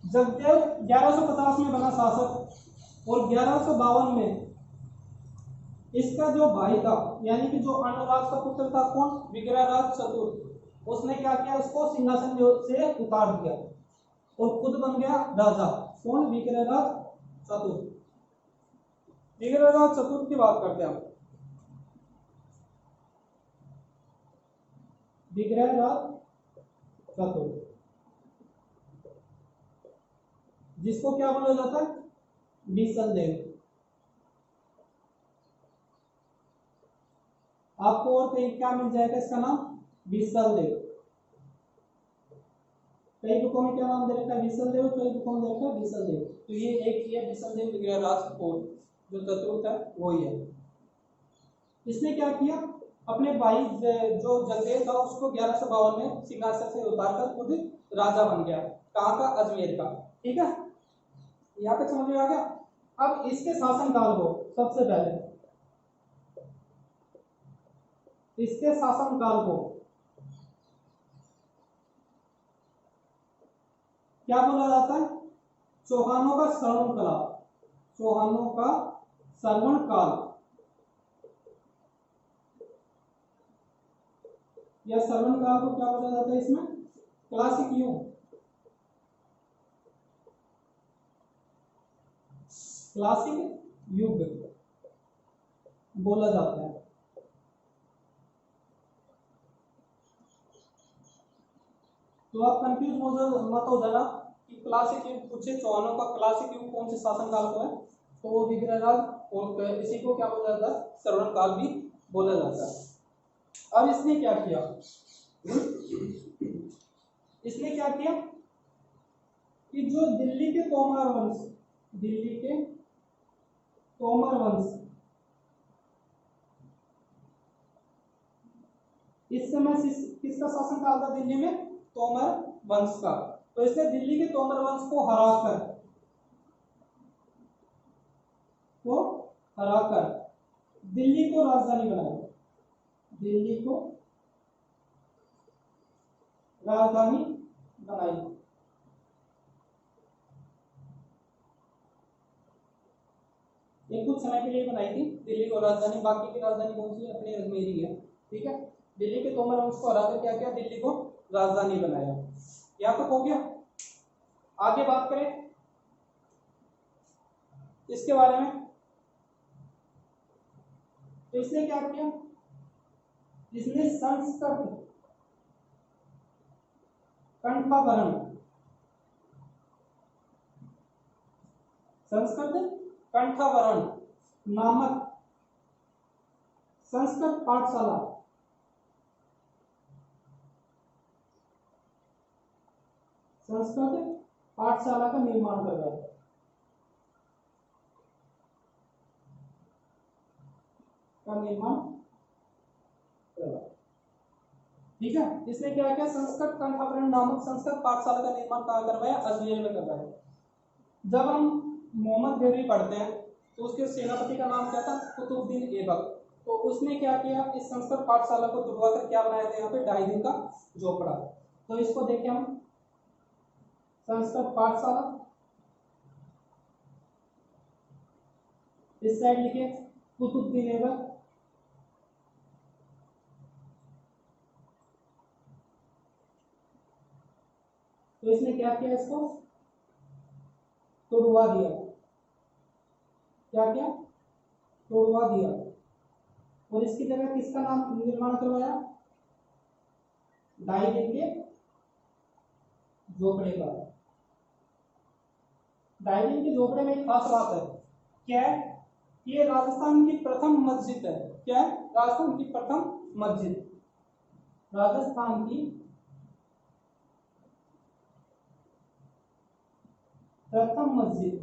S1: जगदेव 1150 में बना शासक, और 1152 में इसका जो भाई था, यानी कि जो अर्णोराज का पुत्र था, कौन? विग्रहराज चतुर्थ, उसने क्या किया? उसको सिंहासन से उतार दिया और खुद बन गया राजा। कौन? विग्रहराज चतुर्थ। विग्रहराज चतुर्थ की बात करते हैं हम। विग्रहराज चतुर्थ, जिसको क्या बोला जाता है? बीसल देव। आपको और कहीं क्या मिल जाएगा इसका नाम? बीसल देव। कई बुकों में क्या नाम दे रखा है? बीसल देव। कई बुकों में दे रखा है बीसल देव। तो ये एक ही है, बीसल देव विग्रहराज, और जो चतुर्थ है वही है। इसने क्या किया? अपने भाई जो जगदेव था उसको 1152 में सिंहासन से उतारकर खुद राजा बन गया। कहाँ का? अजमेर का। ठीक है, यहाँ तक समझ में आ गया। अब इसके शासनकाल को, सबसे पहले इसके शासनकाल को क्या बोला जाता है? चौहानों का श्रवण काल। चौहानों का श्रवण काल या श्रवण काल को क्या बोला जाता है? इसमें क्लासिक युग, क्लासिक युग बोला जाता है। तो आप कंफ्यूज मत हो जाना कि क्लासिक युग पूछे चौहानों का क्लासिक युग कौन से शासनकाल को है, तो वो विग्रहराज, और इसी को क्या बोला जाता है, श्रवण काल भी बोला जाता है। अब इसने क्या किया, इसने क्या किया कि जो दिल्ली के तोमर वंश, दिल्ली के तोमर वंश, इस समय किसका शासनकाल था दिल्ली में, तोमर वंश का। तो इसने दिल्ली के तोमर वंश को हराकर दिल्ली को राजधानी बनाया, दिल्ली को राजधानी बनाई। ये कुछ समय के लिए बनाई थी दिल्ली को राजधानी, बाकी की राजधानी कौन सी है, अपनी अजमेरी है, ठीक है। दिल्ली के तोमर वंश को हराकर क्या किया, दिल्ली को राजधानी बनाया। यहाँ तक हो गया। आगे बात करें इसके बारे में, तो इसने क्या किया, इसने संस्कृत कंठाभरण, संस्कृत कंठाभरण नामक संस्कृत पाठशाला, संस्कृत पाठशाला का निर्माण करवाया। ठीक है, इसने क्या किया, संस्कृत कंठाभरण नामक संस्कृत पाठशाला का निर्माण कहाँ करवाया, अजमेर में करवाया। जब हम मोहम्मद गजनी पढ़ते हैं तो उसके सेनापति का नाम क्या था, कुतुबुद्दीन ऐबक। तो उसने क्या किया, इस संस्कृत पाठशाला को तुड़वाकर क्या बनाया था, यहाँ पे 2.5 दिन का झोपड़ा। तो इसको देखें हम, संस्कृत पाठशाला, इस साइड लिखे कुतुबुद्दीन ऐबक, तो इसने क्या किया, इसको तोड़वा दिया। क्या किया, तोड़वा दिया। और इसकी जगह किसका नाम निर्माण करवाया, 2.5 दिन के झोपड़े का। 2.5 दिन के झोपड़े में एक खास बात है, क्या है, ये राजस्थान की प्रथम मस्जिद है। क्या है, राजस्थान की प्रथम मस्जिद, राजस्थान की प्रथम मस्जिद,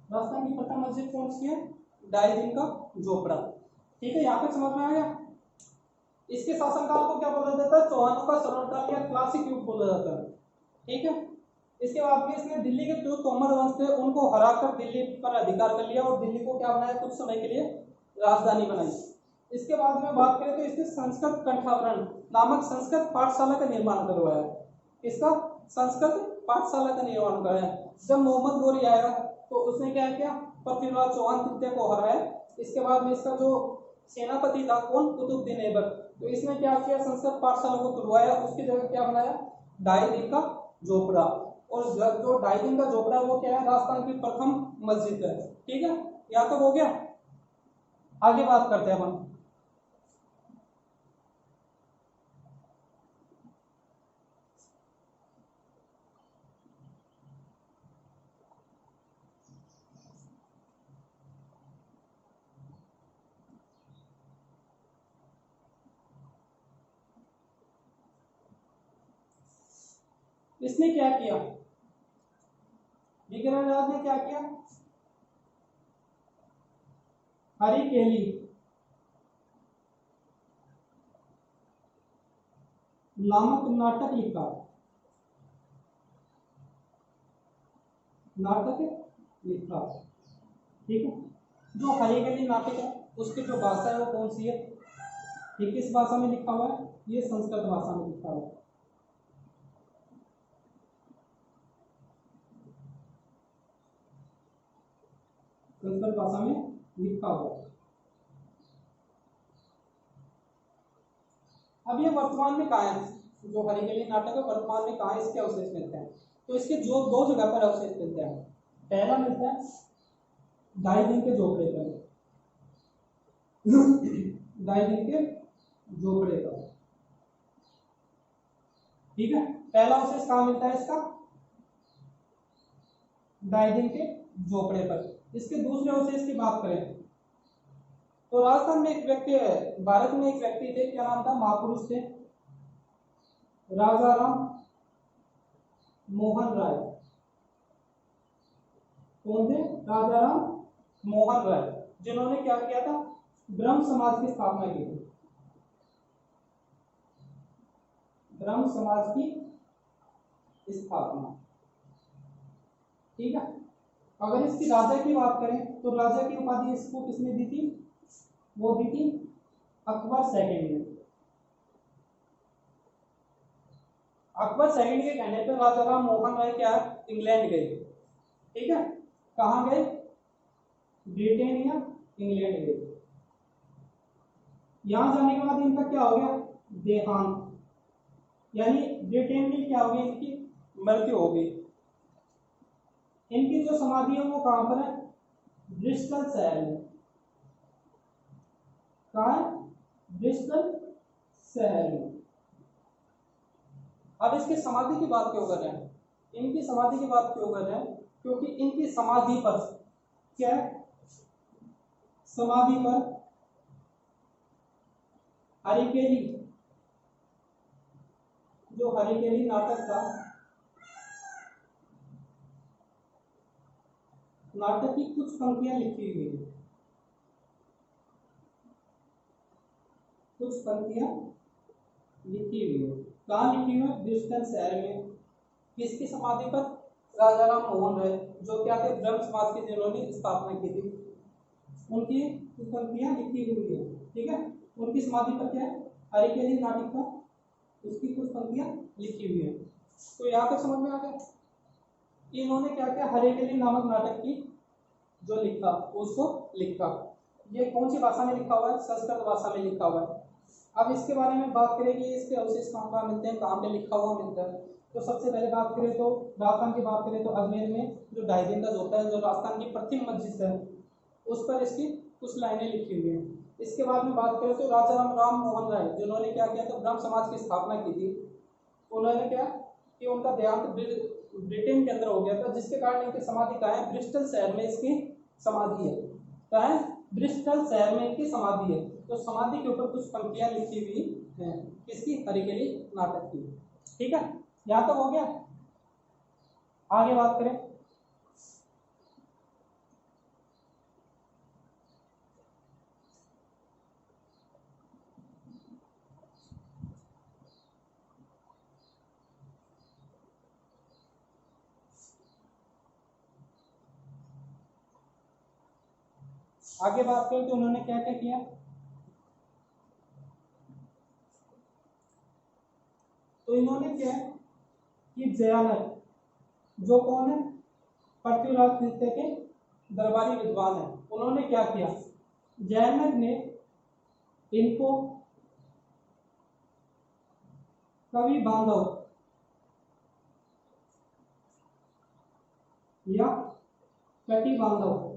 S1: राजस्थान की प्रथम मस्जिद कौन सी है, 2.5 दिन का झोपड़ा। ठीक है, यहाँ पे समझ में आ गया। इसके शासनकाल को क्या बोला जाता है, चौहानों का स्वर्णकाल या क्लासिक युग बोला जाता है। ठीक है, इसके बाद में इसने दिल्ली के जो तोमर वंश थे उनको हराकर दिल्ली पर अधिकार कर लिया और दिल्ली को क्या बनाया, कुछ समय के लिए राजधानी बनाई। इसके बाद में बात करें तो इसने संस्कृत कंठाभरण नामक संस्कृत पाठशाला का निर्माण करवाया। इसका संस्कृत पाठशाला का निर्माण कराया। जब मोहम्मद गोरी आया तो उसने क्या किया, पृथ्वीराज चौहान तृतीय को हराया। इसके बाद में इसका जो सेनापति था कौन, कुतुबुद्दीन ऐबक, तो इसने क्या किया, संस्कृत पाठशाला को तुड़वाया, उसकी जगह क्या बनाया, 2.5 दिन का झोपड़ा। और जो 2.5 दिन का झोपड़ा वो क्या है, राजस्थान की प्रथम मस्जिद है। ठीक है, यहाँ तक हो गया। आगे बात करते हैं हम। इसने क्या किया, विग्रहराज ने क्या किया, हरिकेली नामक नाटक लिखा, नाटक लिखा। ठीक है, जो हरिकेली नाटक है उसकी जो भाषा है वो कौन सी है, ये किस भाषा में लिखा हुआ है, ये संस्कृत भाषा में लिखा हुआ है। संस्कृत भाषा में लिखा हुआ है। अब ये वर्तमान में कहाँ है, जो हरिकेली नाटक है वर्तमान में कहाँ इसके अवशेष मिलते हैं, तो इसके जो 2 जगह पर अवशेष मिलते हैं। पहला मिलता है 2.5 दिन के झोपड़े पर, 2.5 दिन के झोपड़े पर। ठीक है, पहला अवशेष कहाँ मिलता है इसका? डायदीन के झोपड़े पर। इसके दूसरे अवशेष की बात करें तो राजस्थान में एक व्यक्ति है, भारत में एक व्यक्ति थे, क्या नाम था? महापुरुष थे राजा राम मोहन राय। कौन थे? राजा राम मोहन राय, जिन्होंने क्या किया था? ब्रह्म समाज की स्थापना की थी। ब्रह्म समाज की स्थापना। ठीक है, अगर इसकी राजा की बात करें तो राजा की उपाधि इसको किसने दी थी? वो दी थी अकबर सेकंड ने। अकबर सेकंड के कहने पर राजा राम मोहन राय क्या इंग्लैंड गए। ठीक है, कहां गए? ब्रिटेन या इंग्लैंड गए। यहां जाने के बाद इनका क्या हो गया? देहांत, यानी ब्रिटेन में क्या हो गया? इनकी मृत्यु हो गई। इनकी जो समाधि है वो कहां पर है? ब्रिस्टल शहर में। कहां है? ब्रिस्टल शहर में। अब इसकी समाधि की बात क्यों कर रहे हैं? इनकी समाधि की बात क्यों कर रहे हैं? क्योंकि इनकी समाधि पर क्या है? समाधि पर हरिकेली, जो हरिकेली नाटक था, नाटक की कुछ पंक्तियां लिखी हुई है। कुछ पंक्तियां लिखी हुई है। कहाँ लिखी हुई है? ब्रिस्टल शहर में। किसकी समाधि पर? राजा राम मोहन राय, जो क्या थे? ब्रह्म समाज की जिन्होंने स्थापना की थी, उनकी कुछ पंक्तियां लिखी हुई है। ठीक है, उनकी समाधि पर क्या है? हरिकेली नाटक का, उसकी कुछ पंक्तियां लिखी हुई है। तो यहाँ तक समझ में आ गया? इन्होंने क्या किया? हरिकेली नामक नाटक की जो लिखा उसको लिखा। ये कौन सी भाषा में लिखा हुआ है? संस्कृत भाषा में लिखा हुआ है। अब इसके बारे में बात करें कि इसके अवशेष कहाँ कहाँ मिलते हैं, कहाँ पे लिखा हुआ मिलता है। तो सबसे पहले बात करें तो राजस्थान की बात करें तो अजमेर में जो डायदीन का झोपड़ा है, जो राजस्थान की प्रथम मस्जिद है, उस पर इसकी कुछ लाइनें लिखी हुई हैं। इसके बाद में बात करें तो राजा राम मोहन राय, जिन्होंने क्या किया था? ब्रह्म समाज की स्थापना की थी। उन्होंने क्या कि उनका देहांत ब्रिटेन के अंदर हो गया था, जिसके कारण इनकी समाधि कहाँ है? ब्रिस्टल शहर में इसकी समाधि है। कहाँ है? ब्रिस्टल शहर में इनकी समाधि है। तो समाधि के ऊपर कुछ पंक्तियां लिखी हुई हैं, किसकी? हरिकेली नाटक की। ठीक है, यहां तक हो गया। आगे बात करें तो उन्होंने क्या क्या किया? तो इन्होंने क्या कि जयानक, जो कौन है? पृथ्वीराज नृत्य के दरबारी विद्वान है, उन्होंने क्या किया? जयानक ने इनको कवि बांधव या कटी बांधव,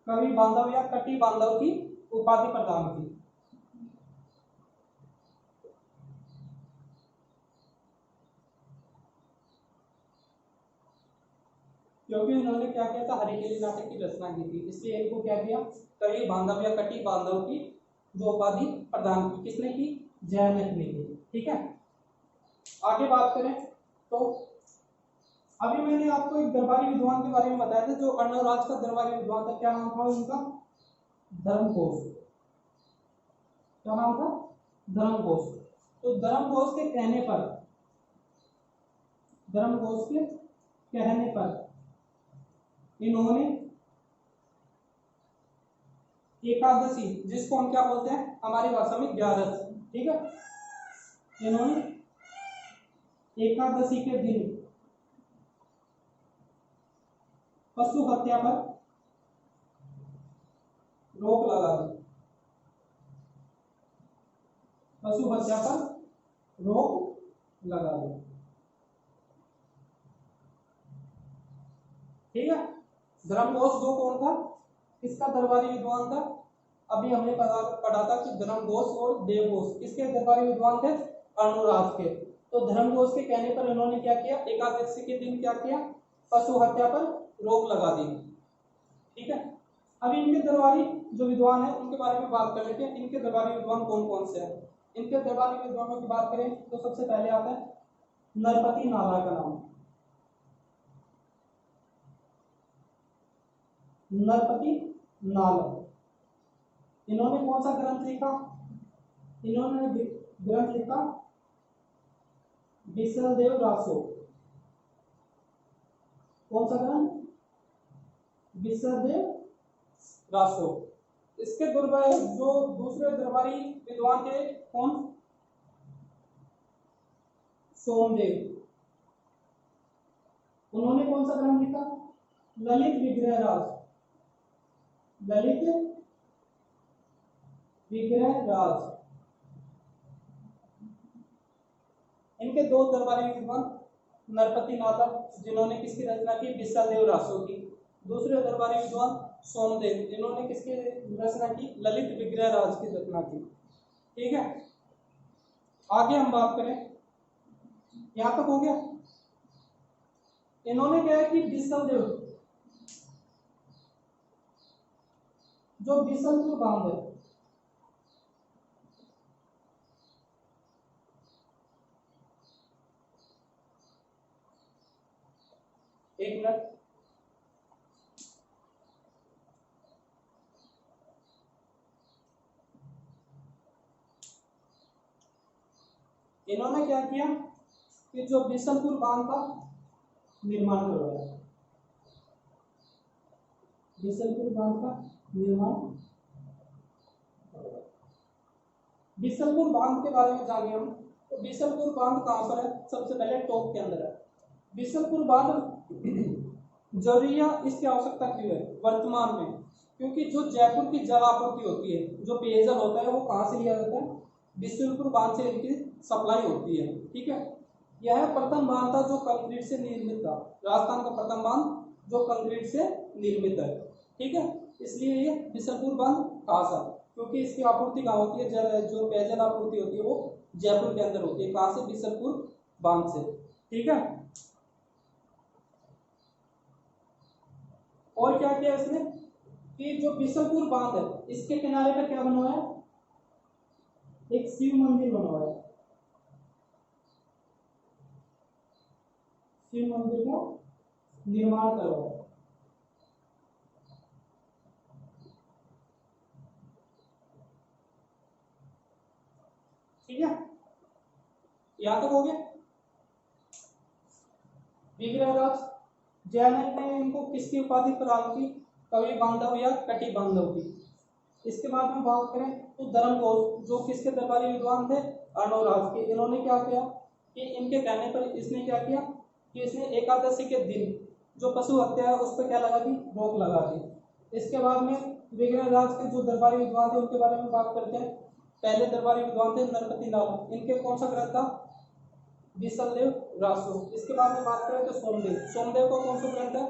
S1: कवि बांधव या कटी बांधव की उपाधि प्रदान की। क्योंकि उन्होंने क्या किया था? हरिकेली नाटक की रचना की थी, इसलिए इनको क्या किया? कवि बांधव या कटी बांधव की जो उपाधि प्रदान की। किसने की? जयानक ने की। ठीक है, आगे बात करें तो अभी मैंने आपको एक दरबारी विद्वान के बारे में बताया था, जो अर्णवराज का दरबारी विद्वान था। क्या नाम था उनका? धर्मघोष। क्या नाम था? धर्मघोष। तो धर्मघोष के कहने पर, धर्मघोष के कहने पर इन्होंने एकादशी, जिसको हम क्या बोलते हैं हमारी भाषा में? ग्यारस। ठीक है, इन्होंने एकादशी के दिन पशु हत्या पर रोक लगा दी। पशु हत्या पर रोक लगा दी। ठीक है, धर्मघोष दो कौन था? किसका दरबारी विद्वान था? अभी हमने पढ़ा था कि धर्मघोष और देवघोष किसके दरबारी विद्वान थे? अर्णोराज के। तो धर्मघोष के कहने पर इन्होंने क्या किया? एकादशी के दिन क्या किया? पशु हत्या पर रोक लगा दी। ठीक है, अभी इनके दरबारी जो विद्वान है उनके बारे में बात कर लेते हैं। इनके दरबारी विद्वान कौन कौन से हैं? इनके दरबारी विद्वानों की बात करें तो सबसे पहले आता है नरपति नाला का नाम। नरपति नाला, इन्होंने कौन सा ग्रंथ लिखा? इन्होंने ग्रंथ लिखा बिसलदेव रासो। कौन सा ग्रंथ? बिसलदेव रासो। इसके जो दूसरे दरबारी विद्वान थे कौन? सोमदेव। उन्होंने कौन सा ग्रंथ लिखा? ललित विग्रह राज। ललित विग्रह राज। इनके दो दरबारी विद्वान नरपति नाला जिन्होंने किसकी रचना की? बिसलदेव रासो की। दूसरे दरबारी विद्वान सोमदेव, इन्होंने किसकी रचना की? ललित विग्रह राज की रचना की। ठीक है, आगे हम बात करें, यहां तक हो गया। इन्होंने क्या है कि बिसलदेव, जो बिसलपुर बांध है, एक मिनट, इन्होंने क्या किया कि जो बिसलपुर बांध का निर्माण करवाया। बिसलपुर बांध का निर्माण। बिसलपुर बांध के बारे में जानिए हम। तो बिसलपुर बांध कहां पर है? सबसे पहले टॉप के अंदर है। बिसलपुर बांध जरूरी है, इसकी आवश्यकता क्यों है वर्तमान में? क्योंकि जो जयपुर की जल आपूर्ति होती है, जो पेयजल होता है, वो कहां से लिया जाता है? बिसलपुर बांध से इनकी सप्लाई होती है। ठीक है, यह प्रथम बांध था जो कंक्रीट से निर्मित था। राजस्थान का प्रथम बांध जो कंक्रीट से निर्मित है। ठीक है, इसलिए ये बिसलपुर बांध खास है, क्योंकि इसकी आपूर्ति कहाँ होती है? जो पेयजल आपूर्ति होती है वो जयपुर के अंदर होती है। कहां से? बिसलपुर बांध से। ठीक है, और क्या किया इसने कि जो बिसलपुर बांध है इसके किनारे पर क्या बनवाया? एक शिव मंदिर बनवाया। शिव मंदिर का निर्माण करवाया। ठीक है, यहां तक हो गया। विग्रहराज जयनक ने इनको किसकी उपाधि प्रदान की? कवि बांधव या कटि बांधव की। इसके बाद में बात करें तो धर्मघोष जो किसके दरबारी विद्वान थे? अर्णोराज के। इन्होंने क्या किया कि इनके कहने पर इसने क्या किया कि इसने एकादशी के दिन जो पशु हत्या है उस पर क्या लगा दी? रोक लगा दी। इसके बाद में विग्रहराज के जो दरबारी विद्वान थे उनके बारे में बात करते हैं। पहले दरबारी विद्वान थे नरपति नाला, इनके कौन सा ग्रंथ था? बिसलदेव रासो। इसके बाद में बात करें तो सोमदेव, सोमदेव का कौन सा ग्रंथ है?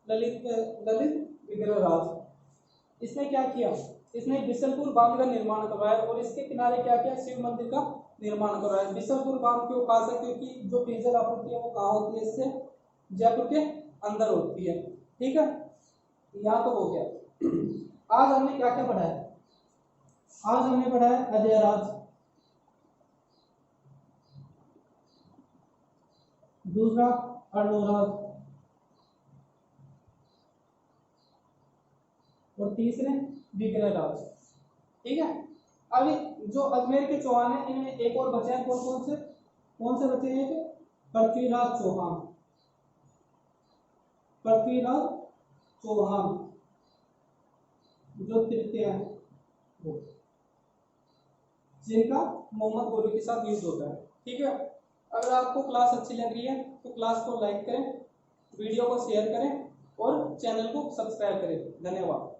S1: ललित विग्रह राज। इसने क्या किया? इसने बिसलपुर बांध का निर्माण करवाया और इसके किनारे क्या किया? शिव मंदिर का निर्माण करवाया। बिसलपुर बांध क्यों खास है? क्योंकि जो पेयजल आपूर्ति है वो कहाँ होती है? इससे जयपुर के अंदर होती है। ठीक है, यहाँ तो हो गया। आज हमने क्या क्या पढ़ा है? आज हमने पढ़ा है अजयराज, दूसरा अर्णोराज, और तीसरे विग्रहराज। ठीक है, अभी जो अजमेर के चौहान है इनमें एक और बचे हैं। कौन से बचे हैं? पृथ्वीराज चौहान। पृथ्वीराज चौहान जो तृतीय है वो, जिनका मोहम्मद गोरी के साथ युद्ध होता है। ठीक है, अगर आपको क्लास अच्छी लग रही है तो क्लास को लाइक करें, वीडियो को शेयर करें और चैनल को सब्सक्राइब करें। धन्यवाद।